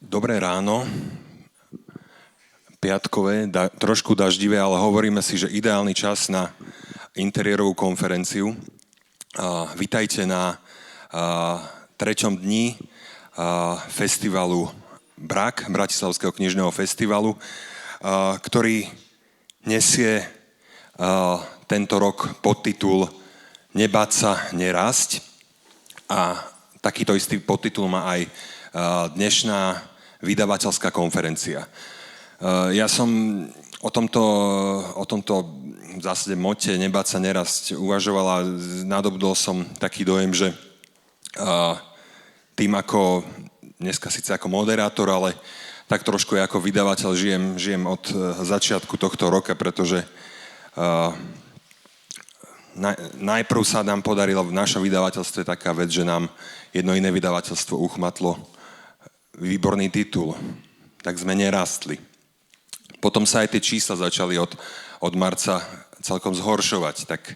Dobré ráno, piatkové, trošku daždivé, ale hovoríme si, že ideálny čas na interiérovú konferenciu. Vítajte na treťom dni festivalu BRaK, Bratislavského knižného festivalu, ktorý nesie tento rok podtitul Nebáť sa, nerásť. A takýto istý podtitul má aj dnešná vydavateľská konferencia. Ja som o tomto v zásade mote Nebáť sa, nerásť uvažoval a nadobudol som taký dojem, že tým ako, dneska síce ako moderátor, ale tak trošku ako vydavateľ žijem od začiatku tohto roka, pretože najprv sa nám podarilo v našom vydavateľstve taká vec, že nám jedno iné vydavateľstvo uchmatlo výborný titul, tak sme nerastli. Potom sa aj tie čísla začali od marca celkom zhoršovať, tak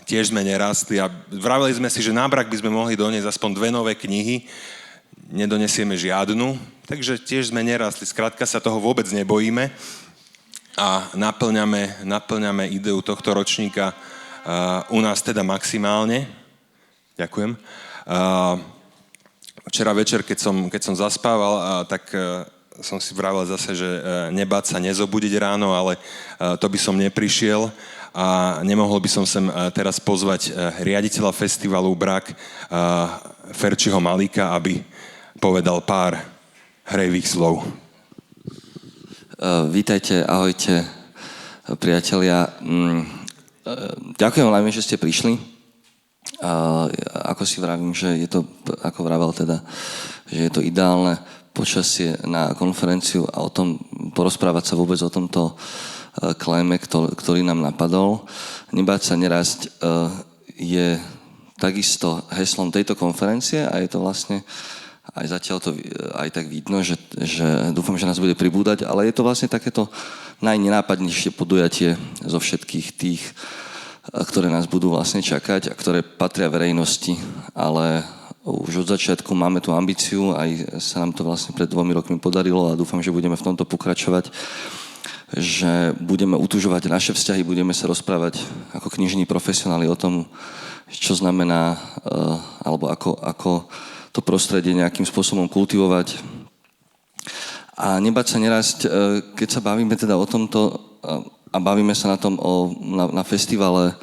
tiež sme nerastli a vraveli sme si, že na BRaK by sme mohli doniesť aspoň 2 nové knihy, nedonesieme žiadnu, takže tiež sme nerastli. Skrátka sa toho vôbec nebojíme a naplňame ideu tohto ročníka u nás teda maximálne. Ďakujem. Včera večer, keď som zaspával, tak som si vravel zase, že nebáť sa nezobudiť ráno, ale to by som neprišiel a nemohol by som sem teraz pozvať riaditeľa festivalu BRaK Ferčiho Malíka, aby povedal pár hrejvých slov. Vítajte, ahojte, priatelia. Ďakujem veľmi, že ste prišli. Ako si vravím, že je to, ako vravel teda, že je to ideálne počasie na konferenciu a o tom porozprávať sa vôbec o tomto klejme, ktorý nám napadol. Nebáť sa, nerásť je takisto heslom tejto konferencie a je to vlastne aj zatiaľ to aj tak vidno, že dúfam, že nás bude pribúdať, ale je to vlastne takéto najnenápadnejšie podujatie zo všetkých tých, ktoré nás budú vlastne čakať a ktoré patria verejnosti, ale už od začiatku máme tú ambíciu, aj sa nám to vlastne pred 2 rokmi podarilo a dúfam, že budeme v tomto pokračovať, že budeme utužovať naše vzťahy, budeme sa rozprávať ako knižní profesionáli o tom, čo znamená, alebo ako to prostredie nejakým spôsobom kultivovať. A nebáť sa, nerásť, keď sa bavíme teda o tomto a bavíme sa na tom na festivale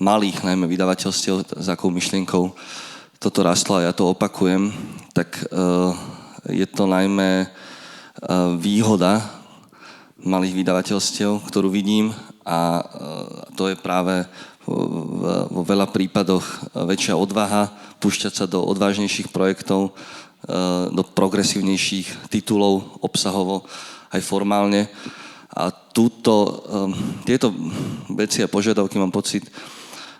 malých, najmä vydavateľstiev, s akou myšlienkou toto rastlo a ja to opakujem, tak je to najmä výhoda malých vydavateľstiev, ktorú vidím a to je práve vo veľa prípadoch väčšia odvaha púšťať sa do odvážnejších projektov, do progresívnejších titulov obsahovo aj formálne. A tieto veci a požiadavky, mám pocit,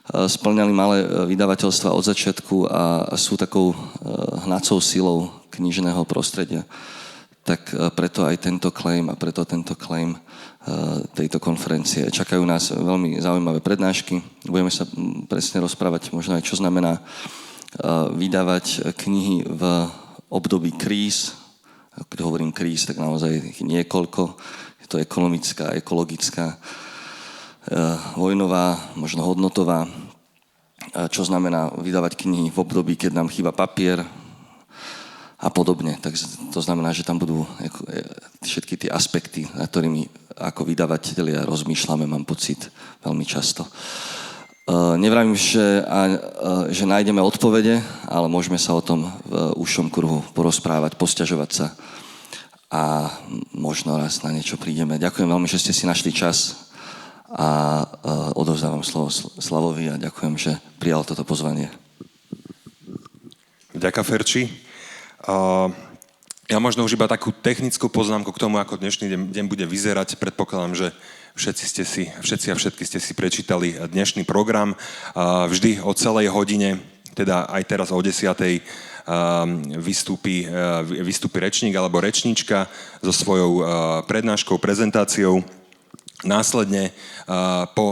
spĺňali malé vydavateľstva od začiatku a sú takou hnacou silou knižného prostredia. Tak preto aj tento claim a preto tento claim tejto konferencie. Čakajú nás veľmi zaujímavé prednášky. Budeme sa presne rozprávať možno aj, čo znamená vydávať knihy v období kríz. Keď hovorím kríz, tak naozaj niekoľko. Je to ekonomická, ekologická, vojnová, možno hodnotová. Čo znamená vydávať knihy v období, keď nám chýba papier a podobne. Tak to znamená, že tam budú všetky tie aspekty, na ktorými ako vydavatelia rozmýšľame, mám pocit, veľmi často. Nevravím, že nájdeme odpovede, ale môžeme sa o tom v užšom kruhu porozprávať, posťažovať sa a možno raz na niečo prídeme. Ďakujem veľmi, že ste si našli čas a odovzdávam slovo Slavovi a ďakujem, že prijal toto pozvanie. Ďakujem, Ferči. Ja možno už iba takú technickú poznámku k tomu, ako dnešný deň bude vyzerať. Predpokladám, že všetci a všetky ste si prečítali dnešný program. Vždy o celej hodine, teda aj teraz o 10:00, vystúpi rečník alebo rečníčka so svojou prednáškou, prezentáciou. Následne po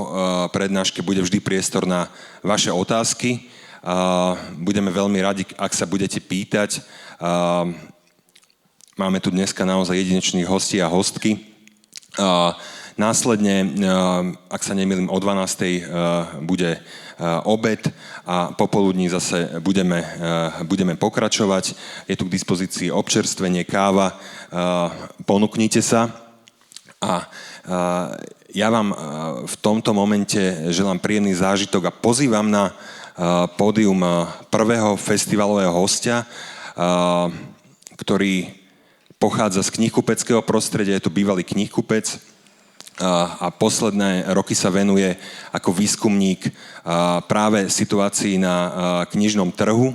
prednáške bude vždy priestor na vaše otázky. Budeme veľmi radi, ak sa budete pýtať. máme tu dneska naozaj jedinečných hostí a hostky. Následne, ak sa nemýlim, o 12:00 bude obed a popoludní zase budeme pokračovať. Je tu k dispozícii občerstvenie, káva, ponúknite sa. A ja vám v tomto momente želám príjemný zážitok a pozývam na pódium prvého festivalového hostia, ktorý pochádza z kníhkupeckého prostredia, je to bývalý kníhkupec a posledné roky sa venuje ako výskumník práve situácii na knižnom trhu.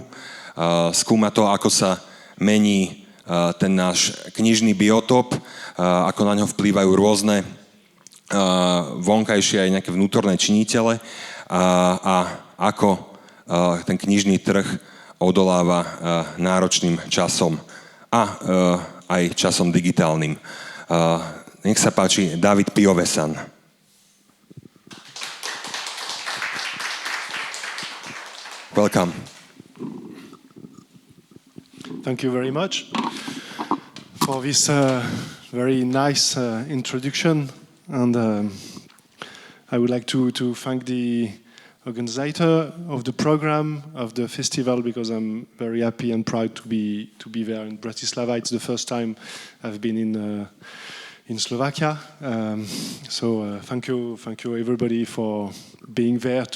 Skúma to, ako sa mení ten náš knižný biotop, ako na ňo vplývajú rôzne vonkajšie aj nejaké vnútorné činitele a ako ten knižný trh odoláva náročným časom a aj časom digitálnym. Nech sa páči, David Piovesan. Welcome. Thank you very much for this very nice introduction, and I would like to thank the organizer of the program of the festival, because I'm very happy and proud to be there in Bratislava. It's the first time I've been in Slovakia. Thank you everybody for being there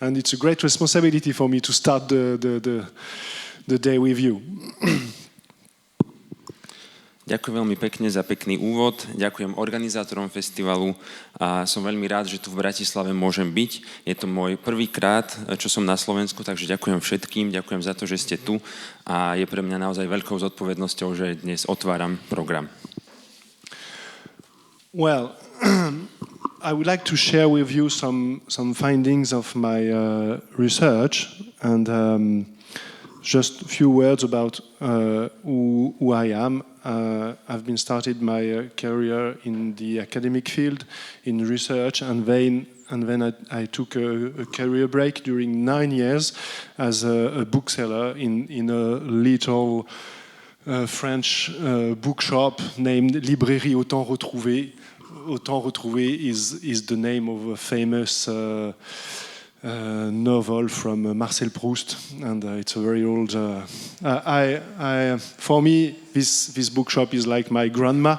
and it's a great responsibility for me to start the day with you. Ďakujem veľmi pekne za pekný úvod, ďakujem organizátorom festivalu a som veľmi rád, že tu v Bratislave môžem byť. Je to môj prvýkrát, čo som na Slovensku, takže ďakujem všetkým, ďakujem za to, že ste tu a je pre mňa naozaj veľkou zodpovednosťou, že dnes otváram program. Well, I would like to share with you some findings of my research and just a few words about who I am. I've been started my career in the academic field, in research, and then I took a career break during 9 years as a bookseller in a little French bookshop named Librairie Autant Retrouvé. Autant Retrouvé is the name of a famous novel from Marcel Proust, and it's a very old. For me, this bookshop is like my grandma,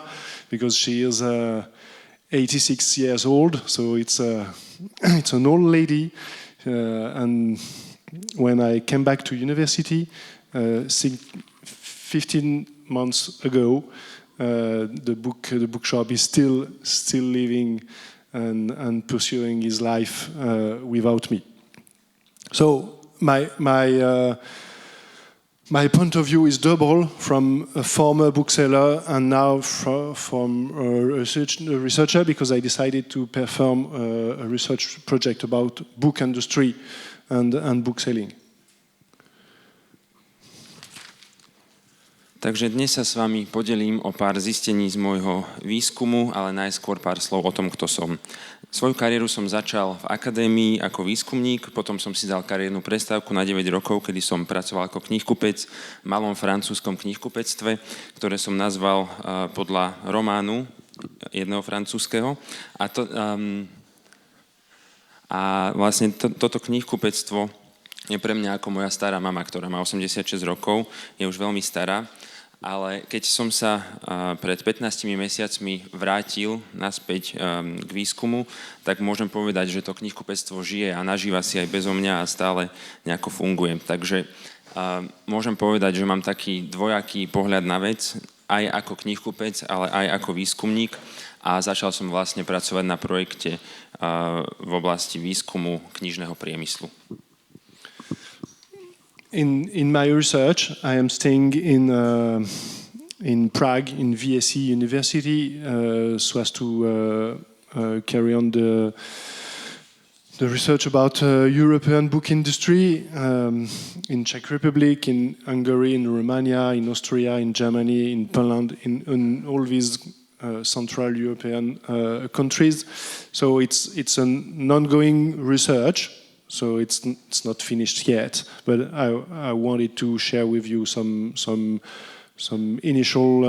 because she is 86 years old. So it's an old lady, and when I came back to university 15 months ago, the bookshop is still living and pursuing his life without me. So my point of view is double, from a former bookseller and now from a researcher, because I decided to perform a research project about book industry and book selling. Takže dnes sa s vami podelím o pár zistení z môjho výskumu, ale najskôr pár slov o tom, kto som. Svoju kariéru som začal v akadémii ako výskumník, potom som si dal kariérnu prestávku na 9 rokov, kedy som pracoval ako kníhkupec v malom francúzskom kníhkupectve, ktoré som nazval podľa románu jedného francúzskeho. A vlastne toto kníhkupectvo je pre mňa ako moja stará mama, ktorá má 86 rokov, je už veľmi stará. Ale keď som sa pred 15 mesiacmi vrátil naspäť k výskumu, tak môžem povedať, že to kníhkupectvo žije a nažíva si aj bezo mňa a stále nejako funguje. Takže môžem povedať, že mám taký dvojaký pohľad na vec, aj ako kníhkupec, ale aj ako výskumník. A začal som vlastne pracovať na projekte v oblasti výskumu knižného priemyslu. In my research, I am staying in Prague, in VSE University, so as to carry on the research about European book industry in Czech Republic, in Hungary, in Romania, in Austria, in Germany, in Poland, in all these Central European countries. So it's an ongoing research. So it's not finished yet, but I wanted to share with you some initial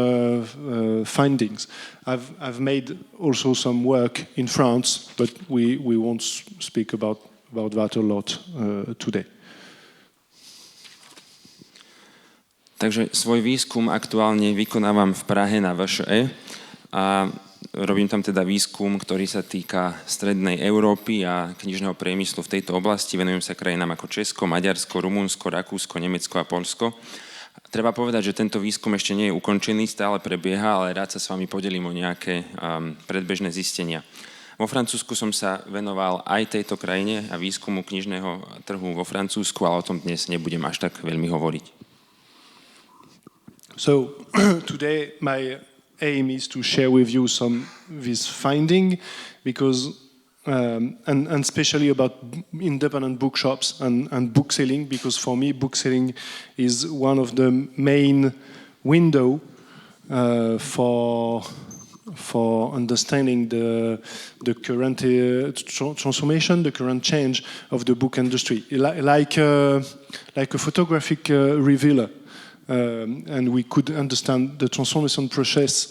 findings. I've made also some work in France, but we won't speak about that a lot today. Takže svoj výskum aktuálne vykonávam v Prahe na VŠE a robím tam teda výskum, ktorý sa týka strednej Európy a knižného priemyslu v tejto oblasti. Venujem sa krajinám ako Česko, Maďarsko, Rumunsko, Rakúsko, Nemecko a Poľsko. Treba povedať, že tento výskum ešte nie je ukončený, stále prebieha, ale rád sa s vami podelím o nejaké predbežné zistenia. Vo Francúzsku som sa venoval aj tejto krajine a výskumu knižného trhu vo Francúzsku, ale o tom dnes nebudem až tak veľmi hovoriť. So today my aim is to share with you this finding, because and especially about independent bookshops and book selling, because for me book selling is one of the main window for understanding the current transformation, the current change of the book industry, like a photographic revealer. And we could understand the transformation process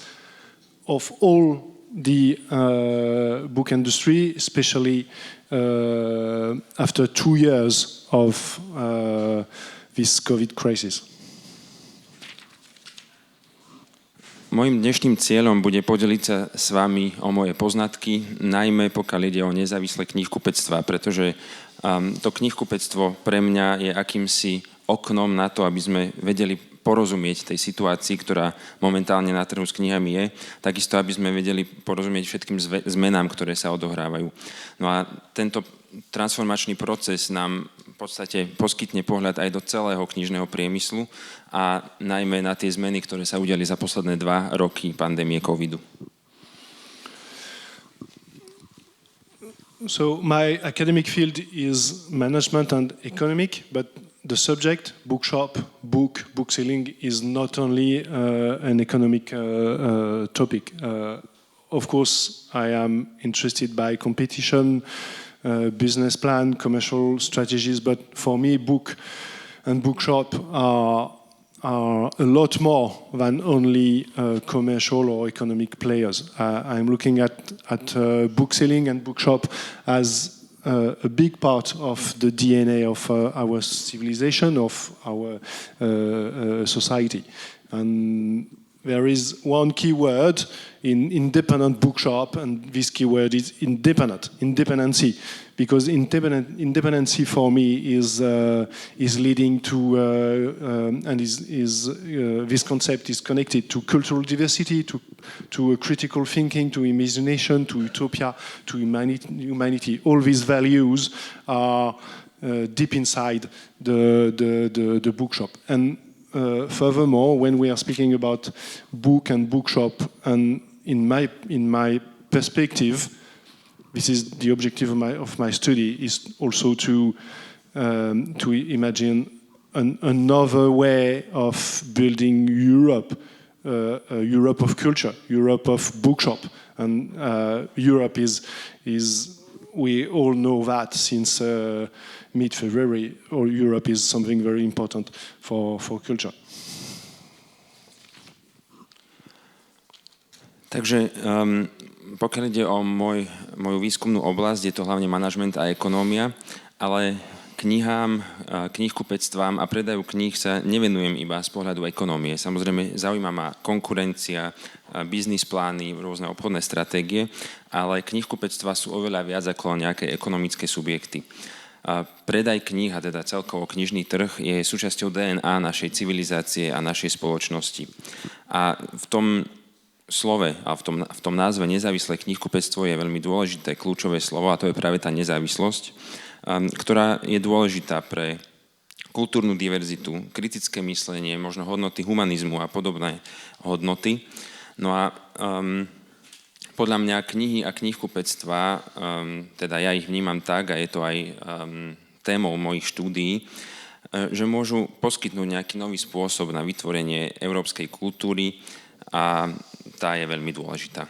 of all the book industry, especially after 2 years of this COVID crisis. Mojím dnešným cieľom bude podeliť sa s vami o moje poznatky, najmä pokiaľ ide o nezávislé kníhkupectvá, pretože to kníhkupectvo pre mňa je akýmsi oknom na to, aby sme vedeli porozumieť tej situácii, ktorá momentálne na trhu s knihami je, takisto aby sme vedeli porozumieť všetkým zmenám, ktoré sa odohrávajú. No a tento transformačný proces nám v podstate poskytne pohľad aj do celého knižného priemyslu a najmä na tie zmeny, ktoré sa udiali za posledné 2 roky pandémie covidu. So my academic field is management and economic, but the subject, bookshop, book selling, is not only an economic topic. Of course, I am interested by competition, business plan, commercial strategies, but for me, book and bookshop are a lot more than only commercial or economic players. I'm looking at book selling and bookshop as a big part of the DNA of our civilization, of our society. And there is one key word in independent bookshop, and this key word is independency, because independency for me is leading to and this concept is connected to cultural diversity, to critical thinking, to imagination, to utopia, to humanity. All these values are deep inside the bookshop. And furthermore, when we are speaking about book and bookshop, and in my perspective, this is the objective of my study, is also to imagine another way of building Europe, Europe of culture, Europe of bookshop, and Europe is we all know that since mid-February, or Europe is something very important for culture. Takže pokiaľ ide o moju výskumnú oblasť, je to hlavne manažment a ekonómia, ale knihám, kníhkupectvám a predaju kníh sa nevenujem iba z pohľadu ekonómie. Samozrejme, zaujíma ma konkurencia, biznis plány, rôzne obchodné stratégie, ale kníhkupectvá sú oveľa viac ako nejaké ekonomické subjekty. Predaj kníh, a teda celkovo knižný trh, je súčasťou DNA našej civilizácie a našej spoločnosti. A v tom slove a v tom názve nezávislé kníhkupectvo je veľmi dôležité kľúčové slovo, a to je práve tá nezávislosť, ktorá je dôležitá pre kultúrnu diverzitu, kritické myslenie, možno hodnoty humanizmu a podobné hodnoty. No a podľa mňa knihy a kníhkupectvá, teda ja ich vnímam tak, a je to aj témou mojich štúdií, že môžu poskytnúť nejaký nový spôsob na vytvorenie európskej kultúry, a tá je veľmi dôležitá.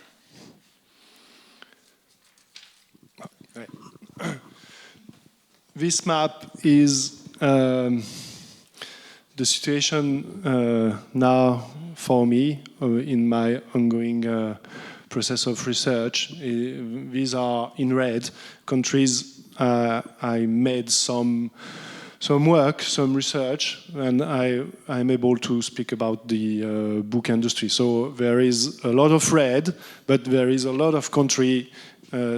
This map is the situation now for me in my ongoing process of research, these are in red countries. I made some work, some research, and I'm able to speak about the book industry. So there is a lot of red, but there is a lot of country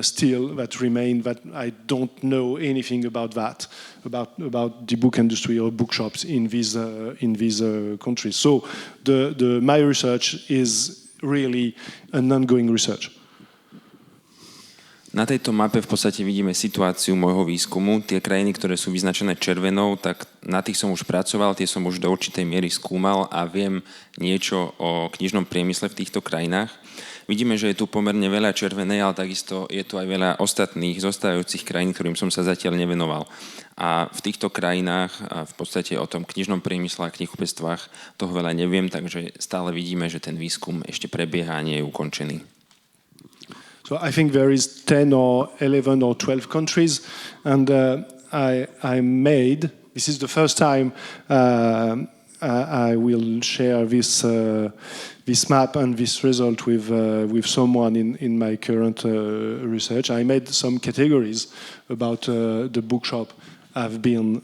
still that remain that I don't know anything about that, about the book industry or bookshops in these countries. So my research is really an ongoing research. Na tejto mape v podstate vidíme situáciu môjho výskumu. Tie krajiny, ktoré sú vyznačené červenou, tak na tých som už pracoval, tie som už do určitej miery skúmal a viem niečo o knižnom priemysle v týchto krajinách. Vidíme, že je tu pomerne veľa červenej, ale takisto je tu aj veľa ostatných zostávajúcich krajín, ktorým som sa zatiaľ nevenoval. A v týchto krajinách v podstate o tom knižnom priemysle a kníhkupectvách toho veľa neviem, takže stále vidíme, že ten výskum ešte prebieha a nie je ukončený. So I think there is 10 or 11 or 12 countries, and I made, this is the first time I will share this map and this result with someone in my current research. I made some categories about the bookshop I've been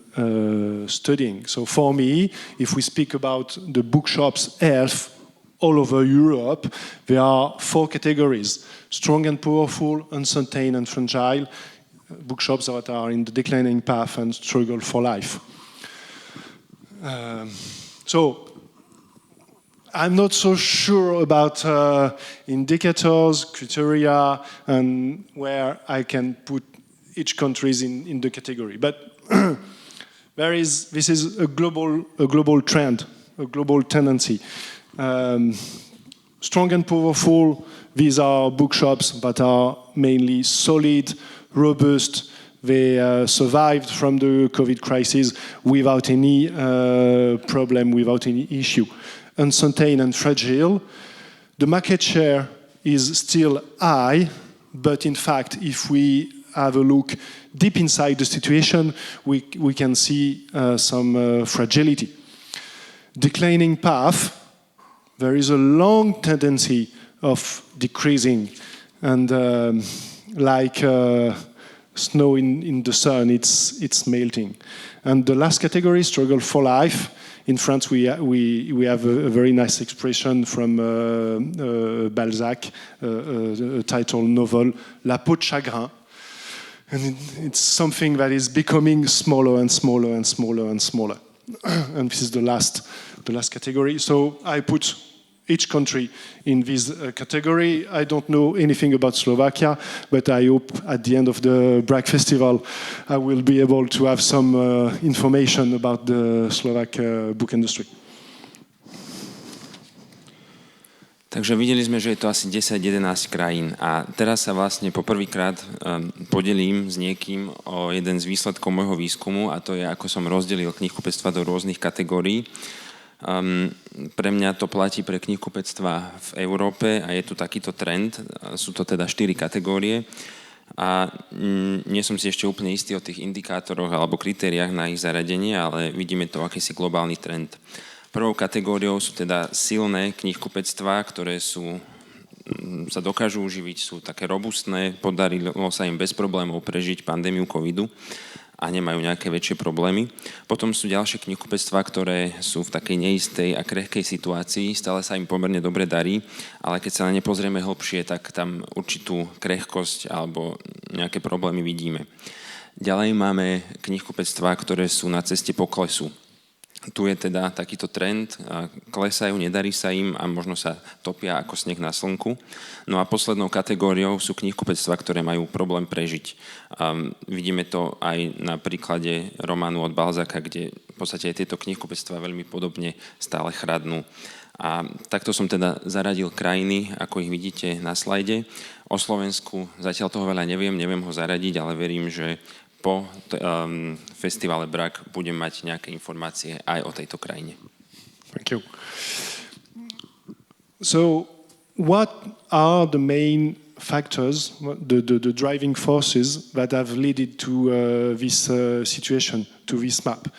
studying. So for me, if we speak about the bookshop's health all over Europe, there are 4 categories: strong and powerful, uncertain and fragile, bookshops that are in the declining path and struggle for life. So I'm not so sure about indicators, criteria, and where I can put each country in the category. But this is a global trend, a global tendency. Strong and powerful, these are bookshops that are mainly solid, robust. They survived from the COVID crisis without any problem, without any issue. Uncertain and fragile, the market share is still high, but in fact, if we have a look deep inside the situation, we can see some fragility. Declining path, there is a long tendency of decreasing, and like snow in the sun, it's melting. And the last category, struggle for life. In France, we have a very nice expression from Balzac, a title novel, La peau de chagrin. And it's something that is becoming smaller and smaller and smaller and smaller. And this is the last category. So I put each country in this category. I don't know anything about Slovakia, but I hope at the end of the BRaK festival I will be able to have some information about the Slovak book industry. Takže videli sme, že je to asi 10-11 krajín a teraz sa vlastne poprvýkrát podelím s niekým o jeden z výsledkov môjho výskumu a to je, ako som rozdelil kníhkupectva do rôznych kategórií. Pre mňa to platí pre kníhkupectvá v Európe a je tu takýto trend. Sú to teda 4 kategórie a nie som si ešte úplne istý o tých indikátoroch alebo kritériách na ich zaradenie, ale vidíme to akýsi globálny trend. Prvou kategóriou sú teda silné kníhkupectvá, ktoré sa dokážu uživiť, sú také robustné, podarilo sa im bez problémov prežiť pandémiu covidu a nemajú nejaké väčšie problémy. Potom sú ďalšie kníhkupectvá, ktoré sú v takej neistej a krehkej situácii, stále sa im pomerne dobre darí, ale keď sa na ne pozrieme hlbšie, tak tam určitú krehkosť alebo nejaké problémy vidíme. Ďalej máme kníhkupectvá, ktoré sú na ceste poklesu. Tu je teda takýto trend, klesajú, nedarí sa im a možno sa topia ako sneh na slnku. No a poslednou kategóriou sú kníhkupectvá, ktoré majú problém prežiť. Vidíme to aj na príklade románu od Balzaca, kde v podstate aj tieto kníhkupectvá veľmi podobne stále chradnú. A takto som teda zaradil krajiny, ako ich vidíte na slajde. O Slovensku zatiaľ toho veľa neviem ho zaradiť, ale verím, že po festivale BRaK budem mať nejaké informácie aj o tejto krajine. Thank you. So, what are the main factors, the driving forces that have led to this situation, to this map?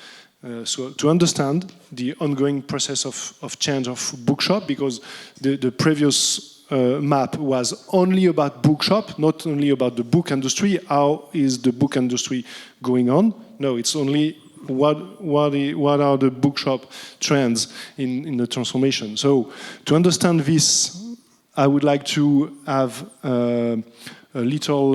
So to understand the ongoing process of change of bookshop, because the previous map was only about bookshop, not only about the book industry. How is the book industry going on? No, it's only what are the bookshop trends in the transformation. So to understand this, I would like to have a little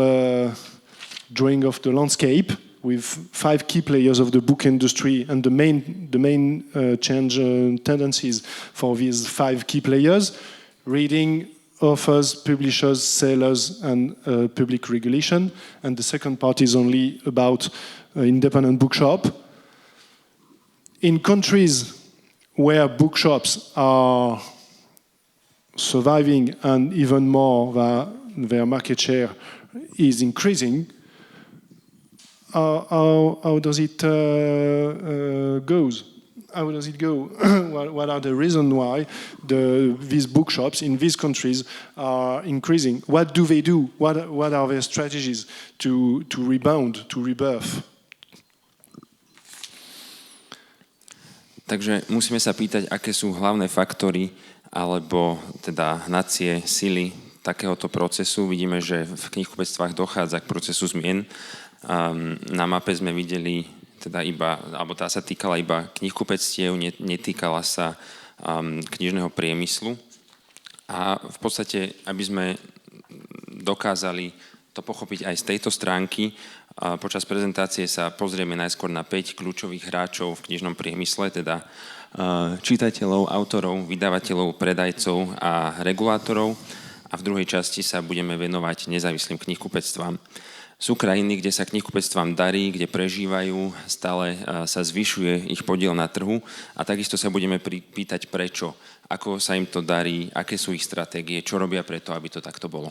drawing of the landscape with 5 key players of the book industry and the main change tendencies for these 5 key players: reading, authors, publishers, sellers, and public regulation. And the second part is only about independent bookshop. In countries where bookshops are surviving and even more their market share is increasing, how does it goes? How does it go? What are the reasons why these bookshops in these countries are increasing? What do they do? What are their strategies to rebound, to rebirth? Takže musíme sa pýtať, aké sú hlavné faktory alebo teda hnacie sily takéhoto procesu. Vidíme, že v kníhkupectvách dochádza k procesu zmien. Na mape sme videli teda iba, alebo tá sa týkala iba kníhkupectiev, netýkala sa knižného priemyslu. A v podstate, aby sme dokázali to pochopiť aj z tejto stránky, počas prezentácie sa pozrieme najskôr na 5 kľúčových hráčov v knižnom priemysle, teda čitateľov, autorov, vydavateľov, predajcov a regulátorov. A v druhej časti sa budeme venovať nezávislým kníhkupectvám. Sú krajiny, kde sa kníhkupectvám darí, kde prežívajú, stále sa zvyšuje ich podiel na trhu a takisto sa budeme pýtať prečo, ako sa im to darí, aké sú ich stratégie, čo robia preto, aby to takto bolo.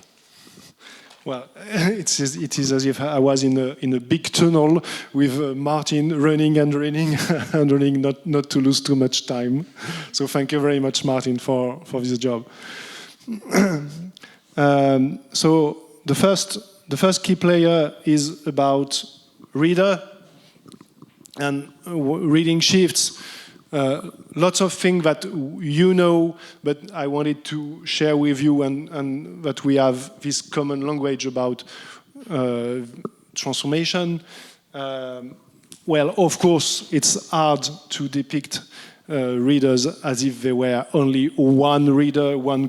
Well, it is as if I was in a big tunnel with Martin running and running and running, not to lose too much time. So thank you very much, Martin, for this job. So the first key player is about reader and reading shifts. Lots of things that you know, but I wanted to share with you and that we have this common language about transformation. Well, of course, it's hard to depict readers as if they were only one reader, one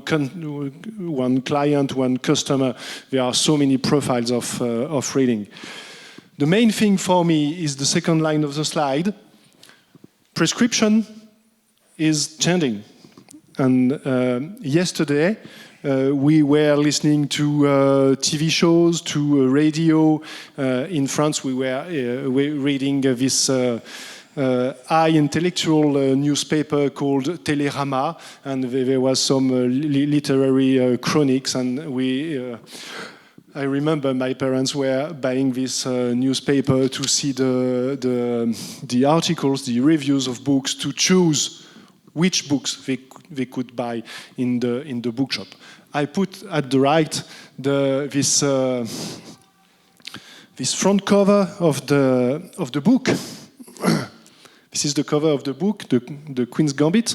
client, one customer. There are so many profiles of reading. The main thing for me is the second line of the slide. Prescription is changing. And yesterday, we were listening to TV shows, to radio. In France, we were reading this high intellectual newspaper called Télérama, and there was some literary chroniques, and I remember my parents were buying this newspaper to see the articles, the reviews of books, to choose which books they could buy in the bookshop. I put at the right this front cover of the book. This is the cover of the book, the Queen's Gambit,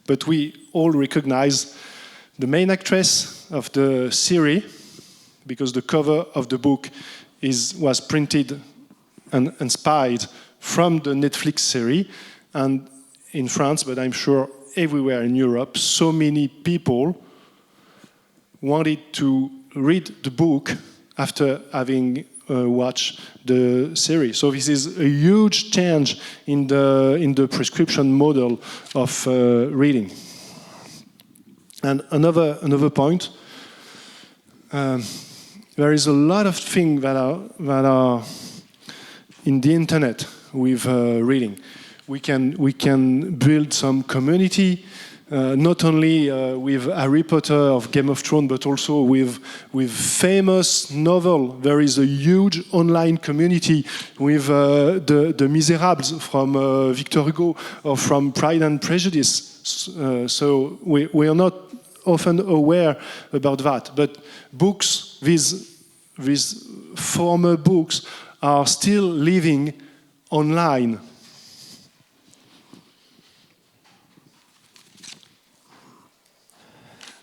but we all recognize the main actress of the series, because the cover of the book was printed and inspired from the Netflix series. And in France, but I'm sure everywhere in Europe, so many people wanted to read the book after having watched the series. So this is a huge change in the prescription model of reading. And another point, there is a lot of things that are in the internet with reading. We can build some community, not only with Harry Potter of Game of Thrones, but also with famous novel. There is a huge online community with the Misérables from Victor Hugo or from Pride and Prejudice. So we are not often aware about that. But books, these former books, are still living online.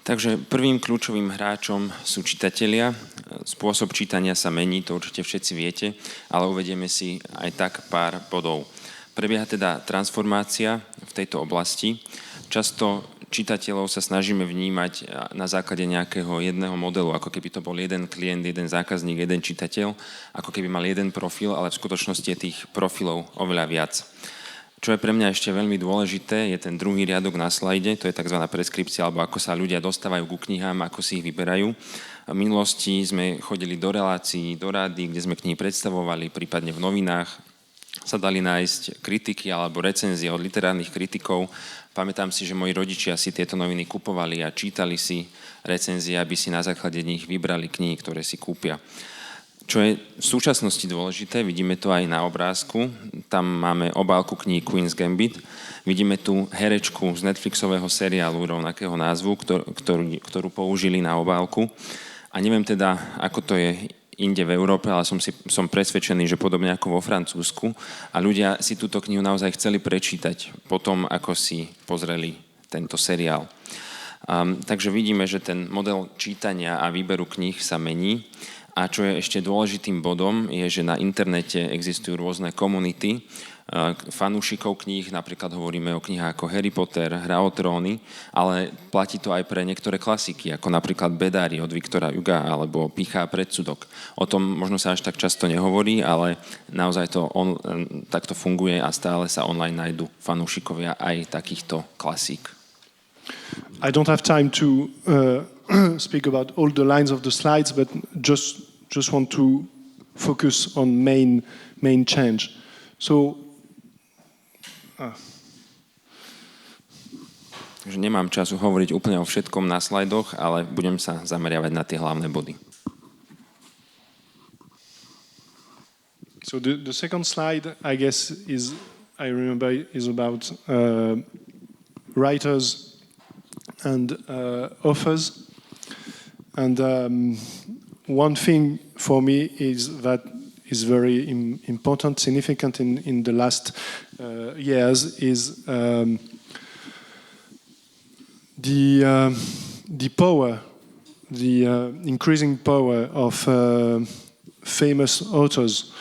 Takže prvým kľúčovým hráčom sú čitatelia. Spôsob čítania sa mení, to určite všetci viete, ale uvedieme si aj tak pár bodov. Prebieha teda transformácia v tejto oblasti. Často čitateľov sa snažíme vnímať na základe nejakého jedného modelu, ako keby to bol jeden klient, jeden zákazník, jeden čitateľ, ako keby mal jeden profil, ale v skutočnosti je tých profilov oveľa viac. Čo je pre mňa ešte veľmi dôležité, je ten druhý riadok na slajde, to je tzv. Preskripcia, alebo ako sa ľudia dostávajú ku knihám, ako si ich vyberajú. V minulosti sme chodili do relácií, do rády, kde sme knihy predstavovali, prípadne v novinách sa dali nájsť kritiky alebo recenzie od literárnych kritikov. Pamätám si, že moji rodičia si tieto noviny kupovali a čítali si recenzie, aby si na základe nich vybrali knihy, ktoré si kúpia. Čo je v súčasnosti dôležité, vidíme to aj na obrázku, tam máme obálku kníh Queen's Gambit, vidíme tu herečku z Netflixového seriálu rovnakého názvu, ktorú použili na obálku. A neviem teda, ako to je inde v Európe, ale som presvedčený, že podobne ako vo Francúzsku. A ľudia si túto knihu naozaj chceli prečítať potom, ako si pozreli tento seriál. Takže vidíme, že ten model čítania a výberu kníh sa mení. A čo je ešte dôležitým bodom, je, že na internete existujú rôzne komunity fanúšikov kníh, napríklad hovoríme o knihách ako Harry Potter, Hra o tróny, ale platí to aj pre niektoré klasiky, ako napríklad Bedári od Viktora Huga alebo Pýcha a predsudok. O tom možno sa až tak často nehovorí, ale naozaj to takto funguje a stále sa online nájdu fanúšikovia aj takýchto klasík. I don't have time to speak about all the lines of the slides, but just want to focus on main change. So, Takže nemám času hovoriť úplne o všetkom na slajdoch, ale budem sa zameriavať na tie hlavné body. So the second slide, I guess, is about writers and authors. And one thing for me is that is very important, significant in the last years is the power, the increasing power of famous authors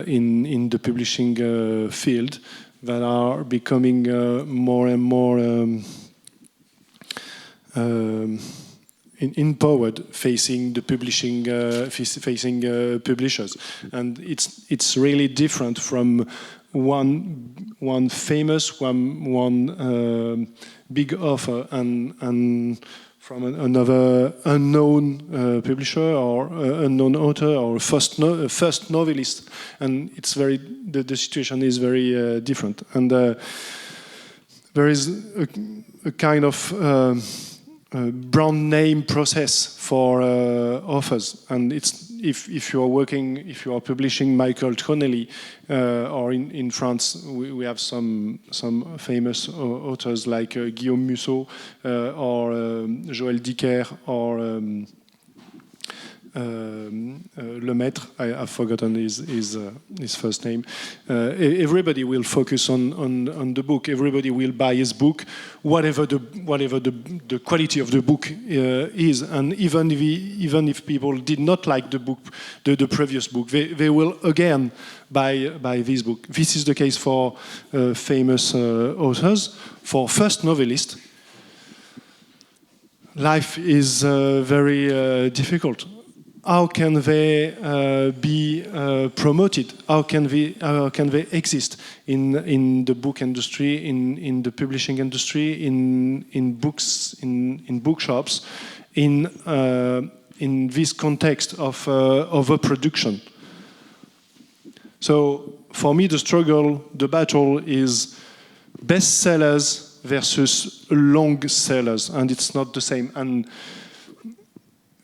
in the publishing field that are becoming more and more empowered facing the publishing publishers, and it's really different from one famous one big author and from another unknown publisher or unknown author or first novelist, and it's the situation is very different, and there is a kind of brand name process for authors, and it's if you are publishing Michael Connelly, or in France we have some famous authors like Guillaume Musso or Joël Dicker or Lemaitre. I've forgotten his first name. Everybody will focus on the book. Everybody will buy his book, whatever the quality of the book is. And even if people did not like the book, the previous book, they will again buy this book. This is the case for famous authors. For first novelists, life is very difficult. How can they be promoted? How can they exist in the book industry, in the publishing industry, in books, in bookshops, in this context of overproduction? So for me, the struggle, the battle is bestsellers versus long sellers, and it's not the same. And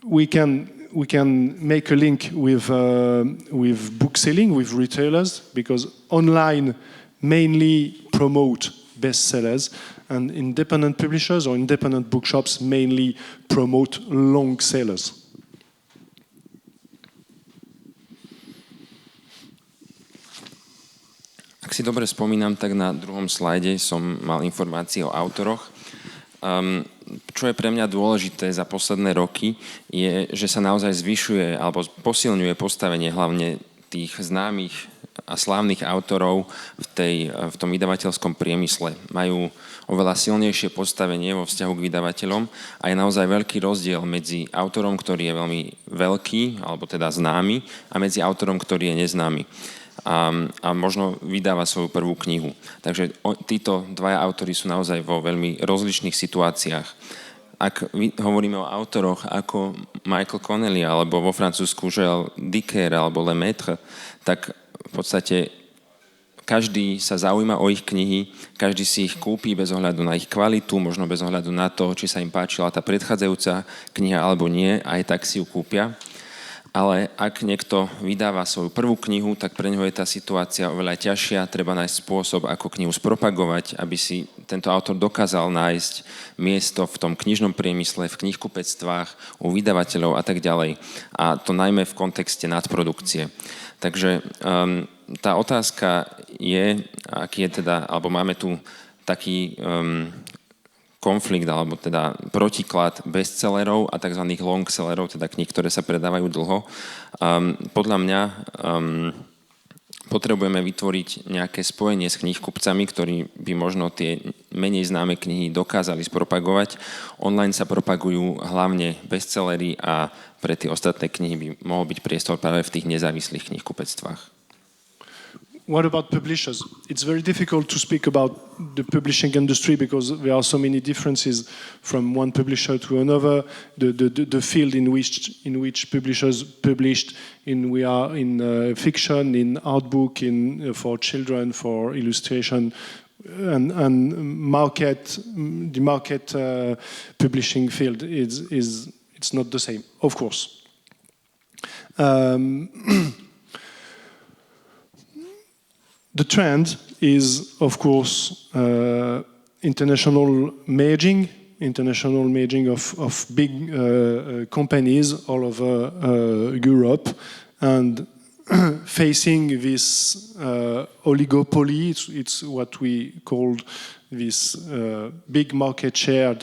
we can make a link with book selling, with retailers, because online mainly promote bestsellers, and independent publishers or independent bookshops mainly promote long sellers. Ak si dobre spomínam, tak na druhom slajde som mal informácie o autoroch. čo je pre mňa dôležité za posledné roky, je, že sa naozaj zvyšuje alebo posilňuje postavenie hlavne tých známych a slávnych autorov v tom vydavateľskom priemysle. Majú oveľa silnejšie postavenie vo vzťahu k vydavateľom a je naozaj veľký rozdiel medzi autorom, ktorý je veľmi veľký, alebo teda známy, a medzi autorom, ktorý je neznámy. A možno vydáva svoju prvú knihu. Takže títo dvaja autori sú naozaj vo veľmi rozličných situáciách. Ak hovoríme o autoroch ako Michael Connelly alebo vo Francúzsku Joël Dicker alebo Lemaitre, tak v podstate každý sa zaujíma o ich knihy, každý si ich kúpi bez ohľadu na ich kvalitu, možno bez ohľadu na to, či sa im páčila tá predchádzajúca kniha alebo nie, aj tak si ju kúpia. Ale ak niekto vydáva svoju prvú knihu, tak pre neho je tá situácia oveľa ťažšia. Treba nájsť spôsob, ako knihu spropagovať, aby si tento autor dokázal nájsť miesto v tom knižnom priemysle, v kníhkupectvách, u vydavateľov a tak ďalej. A to najmä v kontexte nadprodukcie. Takže tá otázka je, aký je teda, alebo máme tu taký konflikt, alebo teda protiklad bestsellerov a tzv. Longsellerov, teda kníh, ktoré sa predávajú dlho. Podľa mňa potrebujeme vytvoriť nejaké spojenie s kníhkupcami, ktorí by možno tie menej známe knihy dokázali spropagovať. Online sa propagujú hlavne bestsellery a pre tie ostatné knihy by mohol byť priestor práve v tých nezávislých kníhkupectvách. What about publishers? It's very difficult to speak about the publishing industry because there are so many differences from one publisher to another. The field in which publishers published we are in fiction, in art book, in for children, for illustration, and the market publishing field is it's not the same, of course. The trend is, of course, international merging of big companies all over Europe, and facing this oligopoly. It's what we called this big market share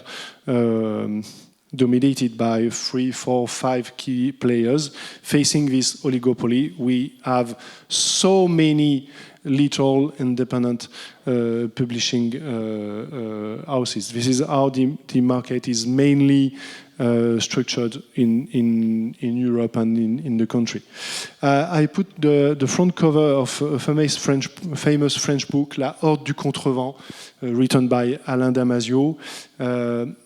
dominated by 3, 4, 5 key players. Facing this oligopoly, we have so many little independent publishing houses. This is how the market is mainly structured in Europe and in the country. I put the front cover of a famous French book, La Horde du Contrevent, written by Alain Damasio.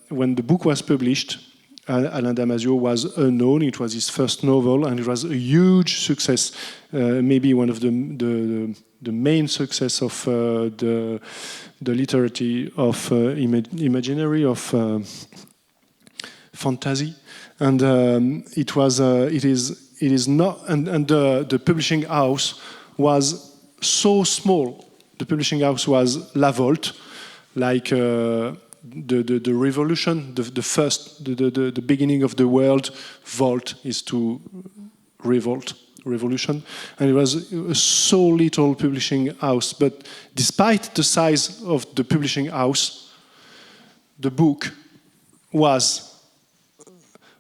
When the book was published, Alain Damasio was unknown. It was his first novel, and it was a huge success. Maybe one of the main success of the literature of imaginary, of fantasy, and it is not. And the publishing house was so small. The publishing house was La Volte, like the revolution, the beginning of the world. Volt is to revolt. Revolution, and it was a so little publishing house. But despite the size of the publishing house, the book was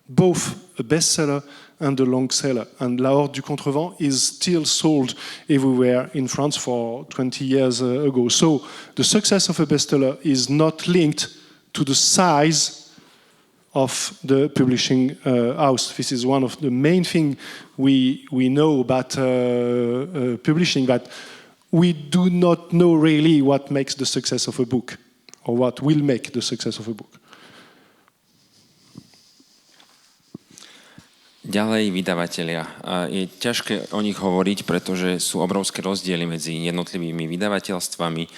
both a bestseller and a long seller. And La Horde du Contrevent is still sold everywhere in France for 20 years ago. So the success of a bestseller is not linked to the size of the publishing house. This is one of the main things we know about publishing, that we do not know really what makes the success of a book, or what will make the success of a book. Ďalej vydavatelia. Je ťažké o nich hovoriť, pretože sú obrovské rozdiely medzi jednotlivými vydavateľstvami,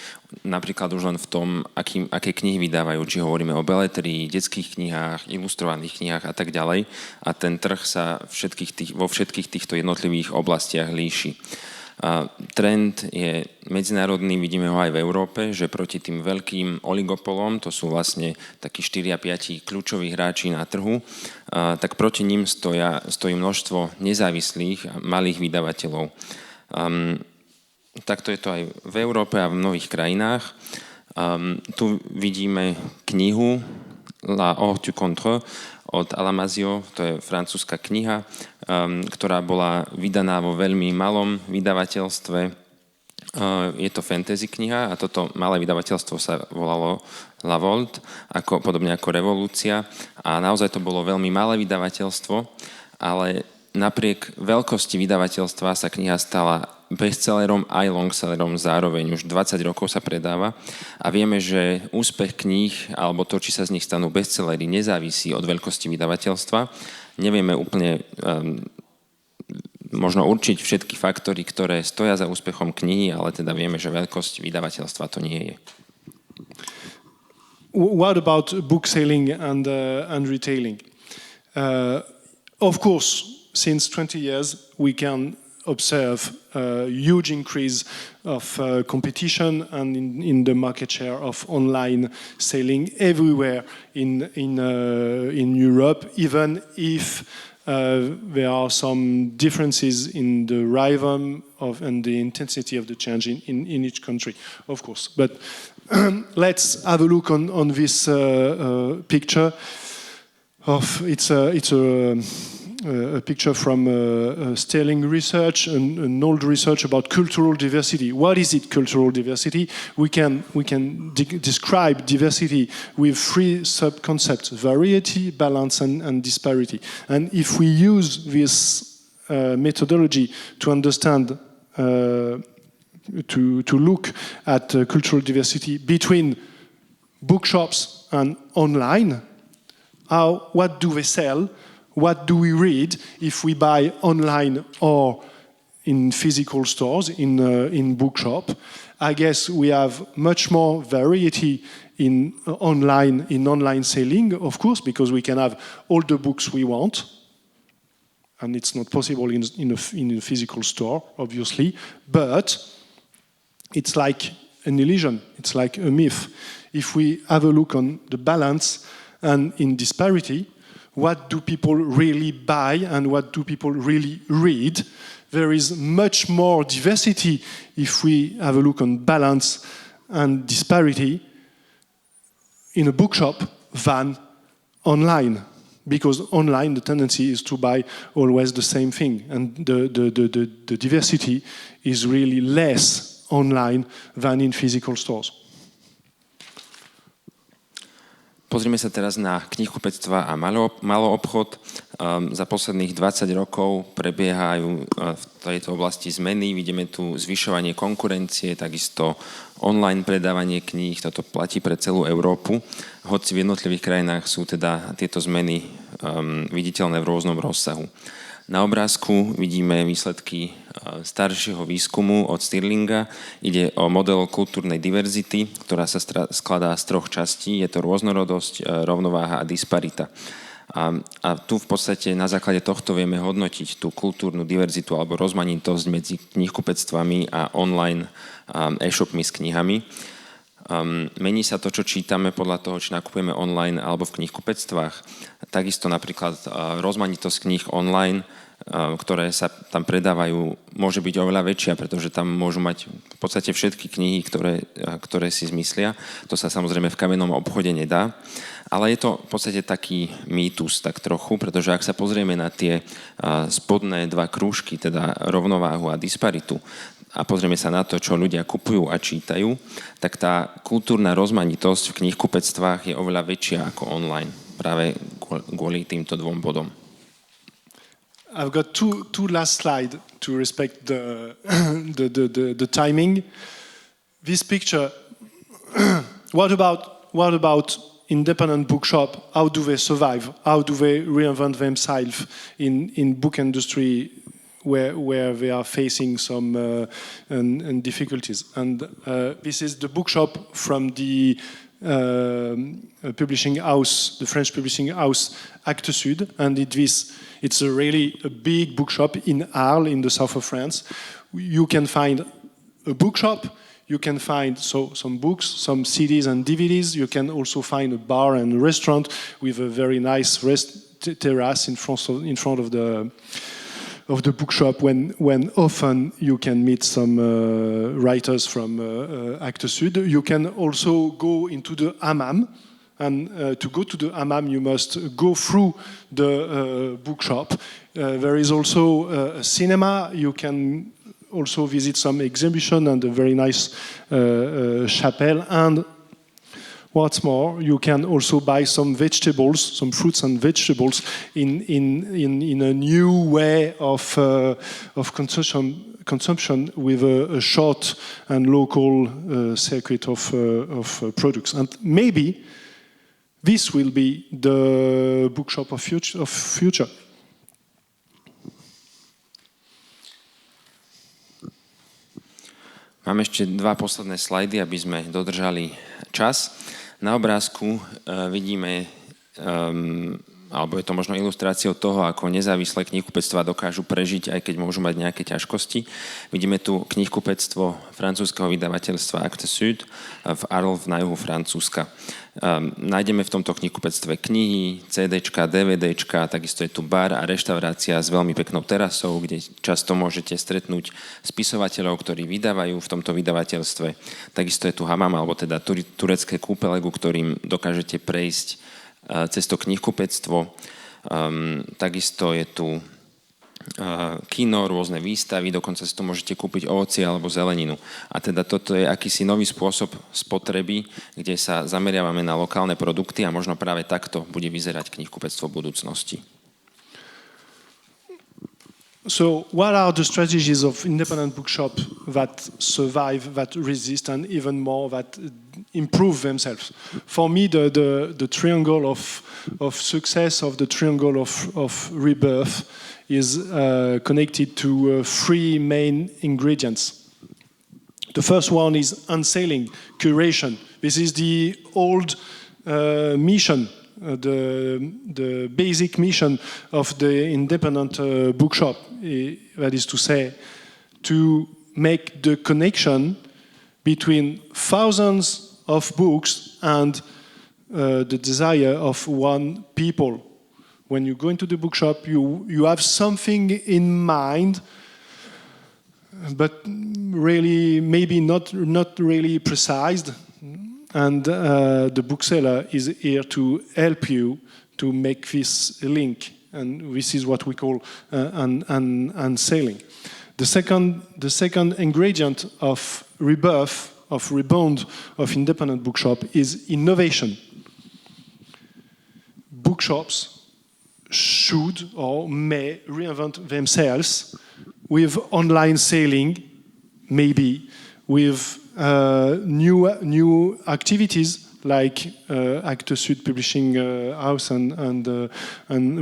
napríklad už len v tom, aké knihy vydávajú, či hovoríme o beletrii, detských knihách, ilustrovaných knihách a tak ďalej. A ten trh sa vo všetkých týchto jednotlivých oblastiach líši. Trend je medzinárodný, vidíme ho aj v Európe, že proti tým veľkým oligopolom, to sú vlastne takí 4 a 5 kľúčoví hráči na trhu, tak proti ním stojí množstvo nezávislých a malých vydavateľov. Takto je to aj v Európe a v mnohých krajinách. Tu vidíme knihu La Haute Contre od Alamazio, to je francúzska kniha, ktorá bola vydaná vo veľmi malom vydavateľstve. Je to fantasy kniha a toto malé vydavateľstvo sa volalo La Volte, podobne ako Revolúcia. A naozaj to bolo veľmi malé vydavateľstvo, ale napriek veľkosti vydavateľstva sa kniha stala bestsellerom aj longsellerom zároveň. Už 20 rokov sa predáva a vieme, že úspech kníh alebo to, či sa z nich stanú bestsellery, nezávisí od veľkosti vydavateľstva. Nevieme úplne možno určiť všetky faktory, ktoré stoja za úspechom knihy, ale teda vieme, že veľkosť vydavateľstva to nie je. What about book selling and retailing? Of course, since 20 years, we can observe a huge increase of competition and in the market share of online selling everywhere in Europe, even if there are some differences in the rhythm and the intensity of the change in each country, of course. But let's have a look on this picture. It's a picture from Sterling Research, an old research about cultural diversity. What is it, cultural diversity? We can describe diversity with three sub-concepts: variety, balance, and disparity. And if we use this methodology to understand, to look at cultural diversity between bookshops and online, what do they sell? What do we read if we buy online or in physical stores, in bookshop? I guess we have much more variety in online selling, of course, because we can have all the books we want, and it's not possible in a physical store, obviously. But it's like an illusion. It's like a myth. If we have a look on the balance and in disparity, what do people really buy and what do people really read? There is much more diversity if we have a look on balance and disparity in a bookshop than online. Because online the tendency is to buy always the same thing, and the diversity is really less online than in physical stores. Pozrime sa teraz na kníhkupectvá a maloobchod. Za posledných 20 rokov prebiehajú v tejto oblasti zmeny. Vidíme tu zvyšovanie konkurencie, takisto online predávanie kníh. Toto platí pre celú Európu. Hoci v jednotlivých krajinách sú teda tieto zmeny viditeľné v rôznom rozsahu. Na obrázku vidíme výsledky staršieho výskumu od Stirlinga. Ide o model kultúrnej diverzity, ktorá sa skladá z troch častí. Je to rôznorodosť, rovnováha a disparita. A tu v podstate na základe tohto vieme hodnotiť tú kultúrnu diverzitu alebo rozmanitosť medzi kníhkupectvami a online e-shopmi s knihami. Mení sa to, čo čítame podľa toho, či nakupujeme online alebo v kníhkupectvách. Takisto napríklad rozmanitosť kníh online, ktoré sa tam predávajú, môže byť oveľa väčšia, pretože tam môžu mať v podstate všetky knihy, ktoré si zmyslia. To sa samozrejme v kamennom obchode nedá. Ale je to v podstate taký mýtus, tak trochu, pretože ak sa pozrieme na tie spodné dva krúžky, teda rovnováhu a disparitu, a pozrieme sa na to, čo ľudia kupujú a čítajú, tak tá kultúrna rozmanitosť v kníhkupectvách je oveľa väčšia ako online, práve kvôli týmto dvom bodom. I've got two last slides to respect the timing. This picture, what about independent bookshop? How do they survive? How do they reinvent themselves in book industry where they are facing some difficulties? And this is the bookshop from the publishing house, the French publishing house Actes Sud, and it's really a big bookshop in Arles, in the south of France. You can find a bookshop, you can find some books, some CDs and DVDs. You can also find a bar and a restaurant with a very nice terrace in front of the bookshop, when often you can meet some writers from Actes Sud. You can also go into the hammam, And to go to the hammam, you must go through the bookshop. There is also a cinema. You can also visit some exhibition and a very nice chapel. And what's more, you can also buy some vegetables, some fruits and vegetables in a new way of consumption with a short and local circuit of products. And maybe this will be the bookshop of future. Mám ešte 2 posledné slajdy, aby sme dodržali čas. Na obrázku vidíme, alebo je to možno ilustráciou toho, ako nezávislé kníhkupectvá dokážu prežiť, aj keď môžu mať nejaké ťažkosti. Vidíme tu kníhkupectvo francúzskeho vydavateľstva Textu v Arles na juhu Francúzska. Nájdeme v tomto kníhkupectve knihy, CDčka, DVDčka, takisto je tu bar a reštaurácia s veľmi peknou terasou, kde často môžete stretnúť spisovateľov, ktorí vydávajú v tomto vydavateľstve. Takisto je tu hamam, alebo teda turecké kúpele, ku ktorým dokážete prejsť cez to kníhkupectvo. Takisto je tu kino, rôzne výstavy, dokonca si tu môžete kúpiť ovocie alebo zeleninu. A teda toto je akýsi nový spôsob spotreby, kde sa zameriavame na lokálne produkty a možno práve takto bude vyzerať kníhkupectvo v budúcnosti. So what are the strategies of independent bookshop that survive, that resist, and even more that improve themselves? For me, the triangle of success, of the triangle of rebirth, is connected to 3 main ingredients. The first one is unselling, curation. This is the old mission, the basic mission of the independent bookshop, that is to say, to make the connection between thousands of books and the desire of one people. When you go into the bookshop, you have something in mind, but really maybe not really precise. And the bookseller is here to help you to make this link, and this is what we call unselling. The second ingredient of rebirth, of rebound of independent bookshop is innovation. Bookshops should or may reinvent themselves with online selling, maybe with new activities like Actes Sud Publishing House and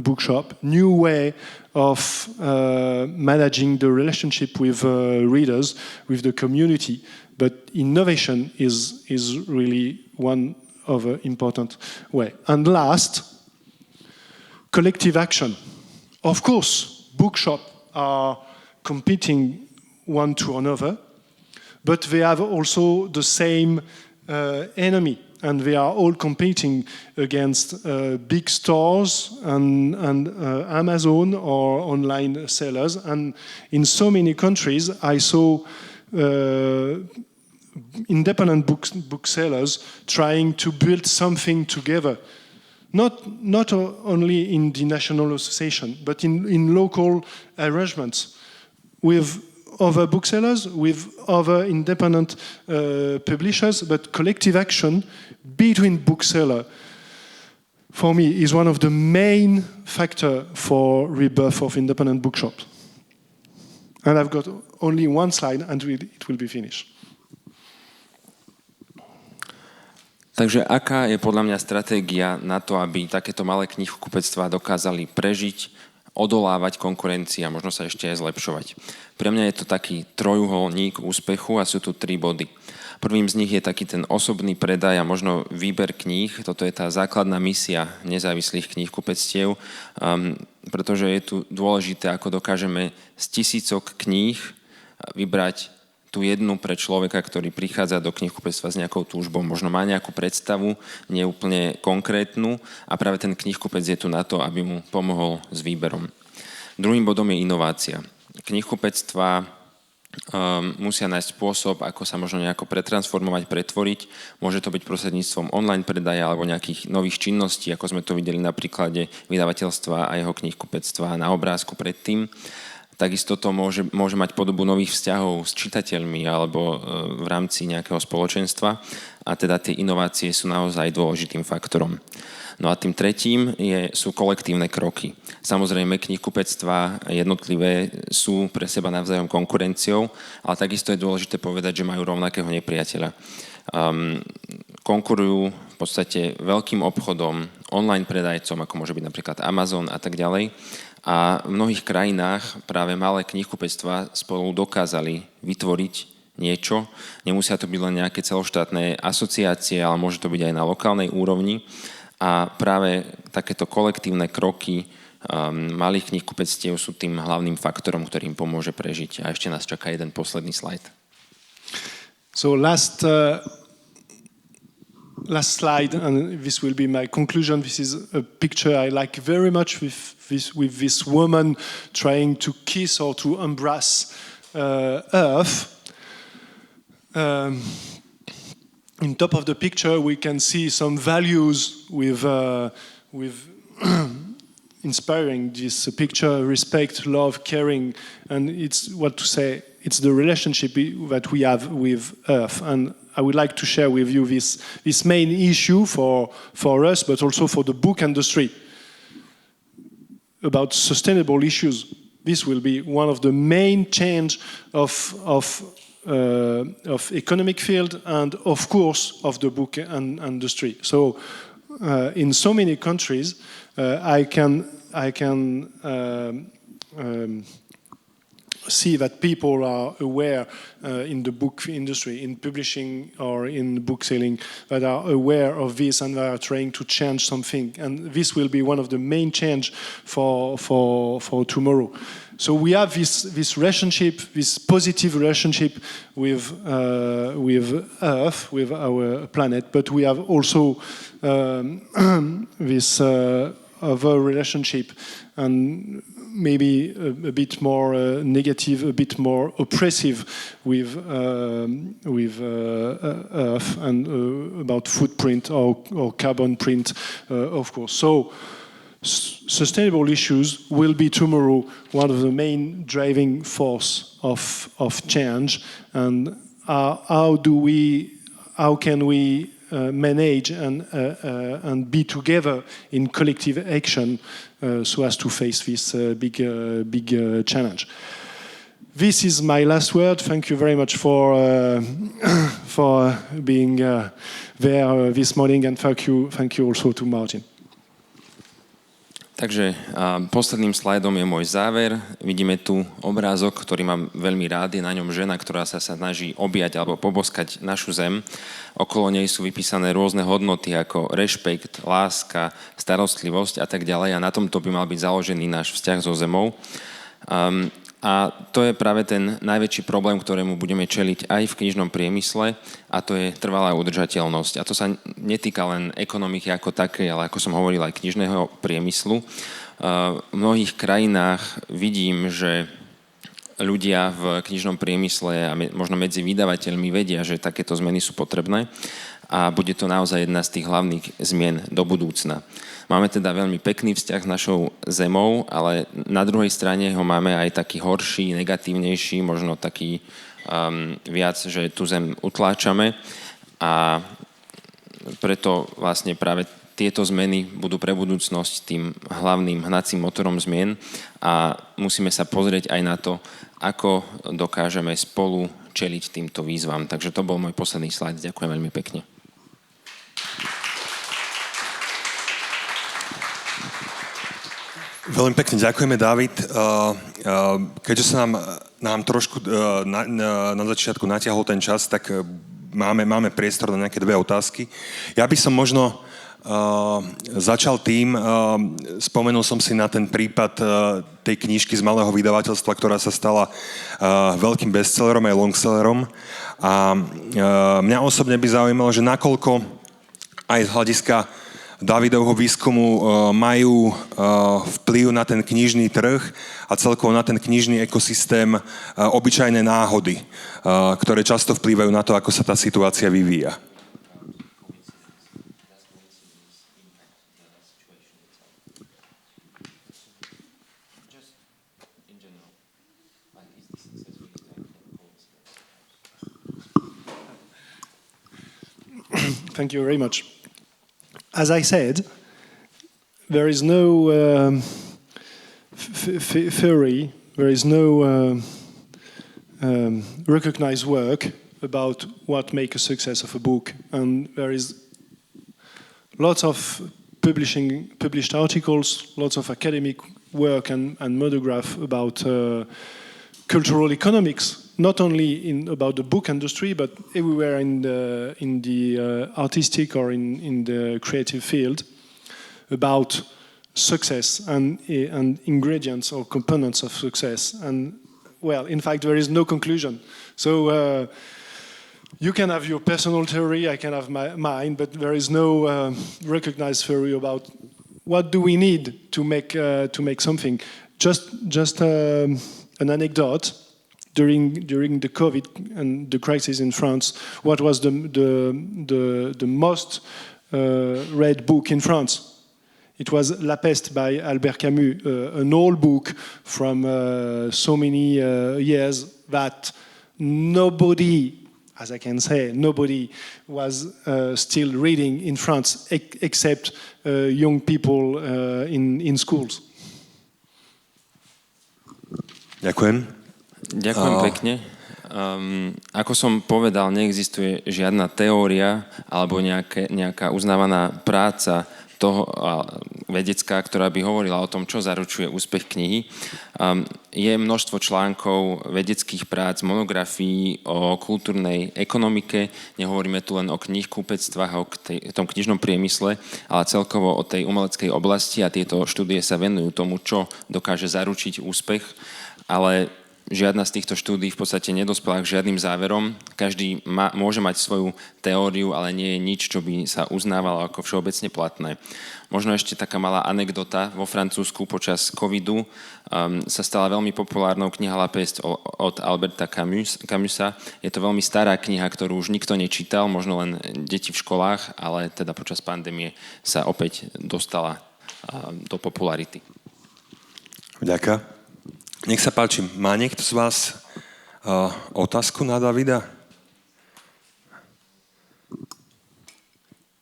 bookshop, new way of managing the relationship with readers, with the community. But innovation is really one of an important way. And last, collective action. Of course, bookshops are competing one to another, but they have also the same enemy, and they are all competing against big stores and Amazon or online sellers. And in so many countries, I saw independent booksellers trying to build something together. Not only in the national association, but in local arrangements with other booksellers, with other independent publishers, but collective action between booksellers, for me, is one of the main factors for rebirth of independent bookshops. And I've got only one slide and it will be finished. Takže aká je podľa mňa stratégia na to, aby takéto malé kníhkupectvá dokázali prežiť, odolávať konkurencii a možno sa ešte aj zlepšovať? Pre mňa je to taký trojuholník úspechu a sú tu 3 body. Prvým z nich je taký ten osobný predaj a možno výber kníh. Toto je tá základná misia nezávislých kníhkupectiev, pretože je tu dôležité, ako dokážeme z tisícok kníh vybrať tú jednu pre človeka, ktorý prichádza do kníhkupectva s nejakou túžbou. Možno má nejakú predstavu, nie úplne konkrétnu, a práve ten kníhkupec je tu na to, aby mu pomohol s výberom. Druhým bodom je inovácia. Kníhkupectvá musia nájsť spôsob, ako sa možno nejako pretransformovať, pretvoriť. Môže to byť prostredníctvom online predaja alebo nejakých nových činností, ako sme to videli na príklade vydavateľstva a jeho kníhkupectva na obrázku predtým. Takisto to môže mať podobu nových vzťahov s čitateľmi alebo v rámci nejakého spoločenstva a teda tie inovácie sú naozaj dôležitým faktorom. No a tým tretím sú kolektívne kroky. Samozrejme, kníhkupectvá jednotlivé sú pre seba navzájom konkurenciou, ale takisto je dôležité povedať, že majú rovnakého nepriateľa. Konkurujú v podstate veľkým obchodom, online predajcom, ako môže byť napríklad Amazon a tak ďalej. A v mnohých krajinách práve malé kníhkupectvá spolu dokázali vytvoriť niečo. Nemusia to byť len nejaké celoštátne asociácie, ale môže to byť aj na lokálnej úrovni. A práve takéto kolektívne kroky malých kníhkupectiev sú tým hlavným faktorom, ktorý im pomôže prežiť. A ešte nás čaká jeden posledný slajd. So last slide, and this will be my conclusion. This is a picture I like very much with this woman trying to kiss or to embrace Earth. In top of the picture, we can see some values with inspiring this picture: respect, love, caring, and it's it's the relationship that we have with Earth. And I would like to share with you this main issue for us, but also for the book industry about sustainable issues. This will be one of the main change of economic field and of course of the book industry. So in so many countries, I can see that people are aware in the book industry, in publishing or in book selling, that are aware of this and they are trying to change something. And this will be one of the main change for tomorrow. So we have this relationship, this positive relationship with Earth, with our planet, but we have also this other relationship, and maybe a bit more negative, a bit more oppressive with Earth and about footprint or carbon print, of course. So sustainable issues will be tomorrow one of the main driving force of change. And how can we manage and be together in collective action so as to face this big challenge. This is my last word. Thank you very much for being there this morning, and thank you also to Martin. Takže posledným slajdom je môj záver. Vidíme tu obrázok, ktorý mám veľmi rád. Je na ňom žena, ktorá sa snaží objať alebo poboskať našu zem. Okolo nej sú vypísané rôzne hodnoty ako rešpekt, láska, starostlivosť a tak ďalej. A na tomto by mal byť založený náš vzťah so zemou. A to je práve ten najväčší problém, ktorému budeme čeliť aj v knižnom priemysle, a to je trvalá udržateľnosť. A to sa netýka len ekonomiky ako takej, ale ako som hovoril aj knižného priemyslu. V mnohých krajinách vidím, že ľudia v knižnom priemysle a možno medzi vydavateľmi vedia, že takéto zmeny sú potrebné a bude to naozaj jedna z tých hlavných zmien do budúcna. Máme teda veľmi pekný vzťah s našou zemou, ale na druhej strane ho máme aj taký horší, negatívnejší, možno taký viac, že tú zem utláčame, a preto vlastne práve tieto zmeny budú pre budúcnosť tým hlavným hnacím motorom zmien a musíme sa pozrieť aj na to, ako dokážeme spolu čeliť týmto výzvam. Takže to bol môj posledný slajd. Ďakujem veľmi pekne. Veľmi pekne ďakujeme, Dávid. Keďže sa nám trošku na začiatku natiahol ten čas, tak máme priestor na nejaké dve otázky. Ja by som možno začal tým, spomenul som si na ten prípad tej knižky z malého vydavateľstva, ktorá sa stala veľkým bestsellerom aj longsellerom. A mňa osobne by zaujímalo, že nakoľko aj z hľadiska Dávidovho výskumu majú vplyv na ten knižný trh a celkovo na ten knižný ekosystém obyčajné náhody, ktoré často vplývajú na to, ako sa tá situácia vyvíja. Thank you very much. As I said, there is no theory, there is no recognized work about what makes a success of a book, and there is lots of published articles, lots of academic work and monograph about cultural economics, not only about the book industry, but everywhere in the artistic or in the creative field, about success and ingredients or components of success. And well, in fact, there is no conclusion. So you can have your personal theory, I can have mine, but there is no recognized theory about what do we need to make something. Just an anecdote. During the COVID and the crisis in France, what was the most read book in France? It was La Peste by Albert Camus, an old book from so many years that nobody, as I can say, nobody was still reading in France except young people in schools. Ďakujem. Ďakujem pekne. Ako som povedal, neexistuje žiadna teória alebo nejaká uznávaná práca toho vedecká, ktorá by hovorila o tom, čo zaručuje úspech knihy. Je množstvo článkov, vedeckých prác, monografií o kultúrnej ekonomike. Nehovoríme tu len o kníhkupectvách, o tom knižnom priemysle, ale celkovo o tej umeleckej oblasti a tieto štúdie sa venujú tomu, čo dokáže zaručiť úspech. Ale žiadna z týchto štúdií v podstate nedospela k žiadnym záverom. Každý môže mať svoju teóriu, ale nie je nič, čo by sa uznávalo ako všeobecne platné. Možno ešte taká malá anekdota. Vo Francúzsku počas covidu sa stala veľmi populárnou kniha La Peste od Alberta Camusa. Je to veľmi stará kniha, ktorú už nikto nečítal, možno len deti v školách, ale teda počas pandémie sa opäť dostala do popularity. Ďakujem. Nech sa páči, má niekto z vás otázku na Davida?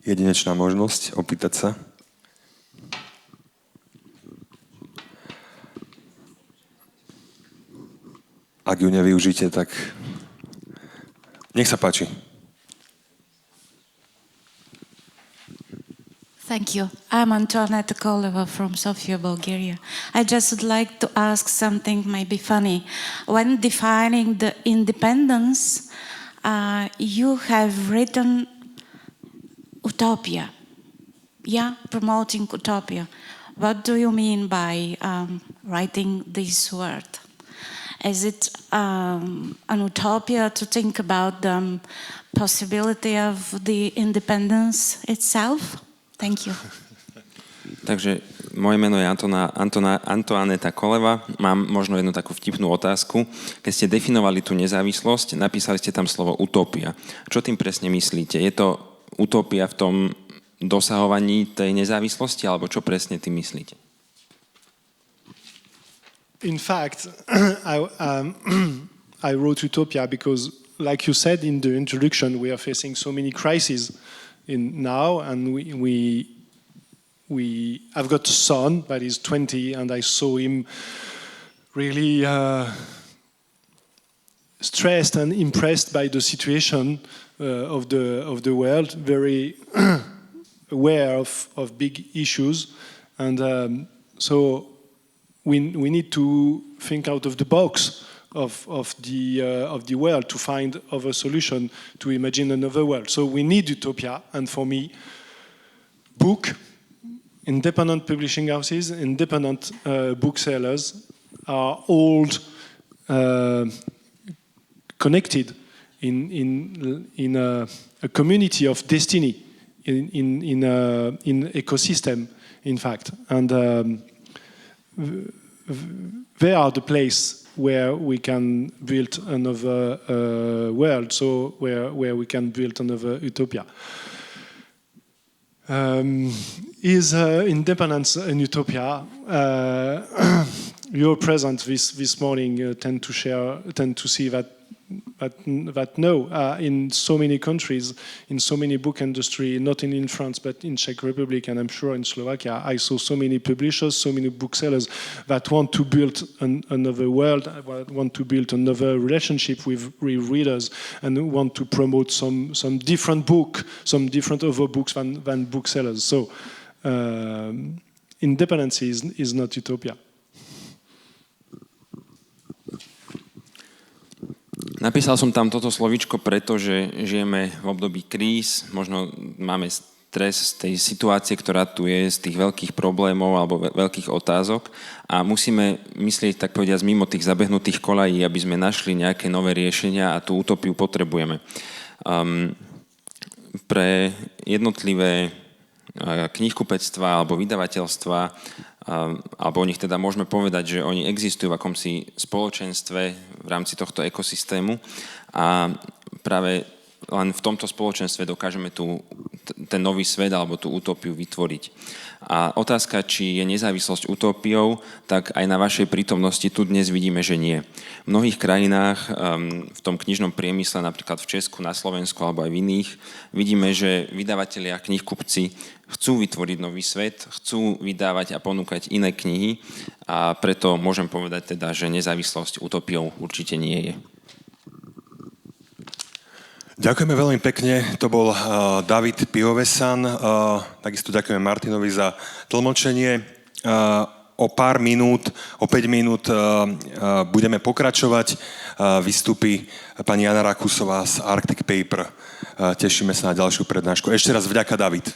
Jedinečná možnosť opýtať sa. Ak ju nevyužite, tak nech sa páči. Thank you. I'm Antoinette Koleva from Sofia, Bulgaria. I just would like to ask something maybe funny. When defining the independence, you have written utopia. Yeah, promoting utopia. What do you mean by writing this word? Is it an utopia to think about the possibility of the independence itself? Thank you. Takže moje meno je Antoinetta Koleva. Mám možno jednu takú vtipnú otázku. Keď ste definovali tú nezávislosť, napísali ste tam slovo utopia. Čo tým presne myslíte? Je to utopia v tom dosahovaní tej nezávislosti, alebo čo presne tým myslíte? In fact, I wrote utopia because, like you said in the introduction, we are facing so many crises now, and I've got a son that is 20, and I saw him really stressed and impressed by the situation of the world, very aware of big issues, and so we need to think out of the box of the world to find other solution, to imagine another world. So we need utopia, and for me, book, independent publishing houses, independent booksellers are all connected in a community of destiny, in ecosystem, in fact, and they are the place where we can build another world, so where we can build another utopia. Is independence an utopia? Your presence this morning tend to see that no, in so many countries, in so many book industry, not in France but in Czech Republic and I'm sure in Slovakia, I saw so many publishers, so many booksellers that want to build another world, want to build another relationship with readers, and want to promote some different book, some different other books than booksellers. So independence is not utopia. Napísal som tam toto slovíčko, pretože žijeme v období kríz, možno máme stres z tej situácie, ktorá tu je, z tých veľkých problémov alebo veľkých otázok a musíme myslieť, tak povediať, mimo tých zabehnutých kolají, aby sme našli nejaké nové riešenia a tú utopiu potrebujeme. Pre jednotlivé kníhkupectvá alebo vydavateľstva, alebo o nich teda môžeme povedať, že oni existujú v akomsi spoločenstve v rámci tohto ekosystému a práve len v tomto spoločenstve dokážeme ten nový svet alebo tú utópiu vytvoriť. A otázka, či je nezávislosť utópiou, tak aj na vašej prítomnosti tu dnes vidíme, že nie. V mnohých krajinách, v tom knižnom priemysle, napríklad v Česku, na Slovensku alebo aj v iných, vidíme, že vydavatelia, kníhkupci chcú vytvoriť nový svet, chcú vydávať a ponúkať iné knihy a preto môžem povedať teda, že nezávislosť utópiou určite nie je. Ďakujeme veľmi pekne, to bol David Piovesan, takisto ďakujeme Martinovi za tlmočenie. O 5 minút budeme pokračovať, vystúpi pani Jana Rakusová z Arctic Paper. Tešíme sa na ďalšiu prednášku. Ešte raz vďaka, David.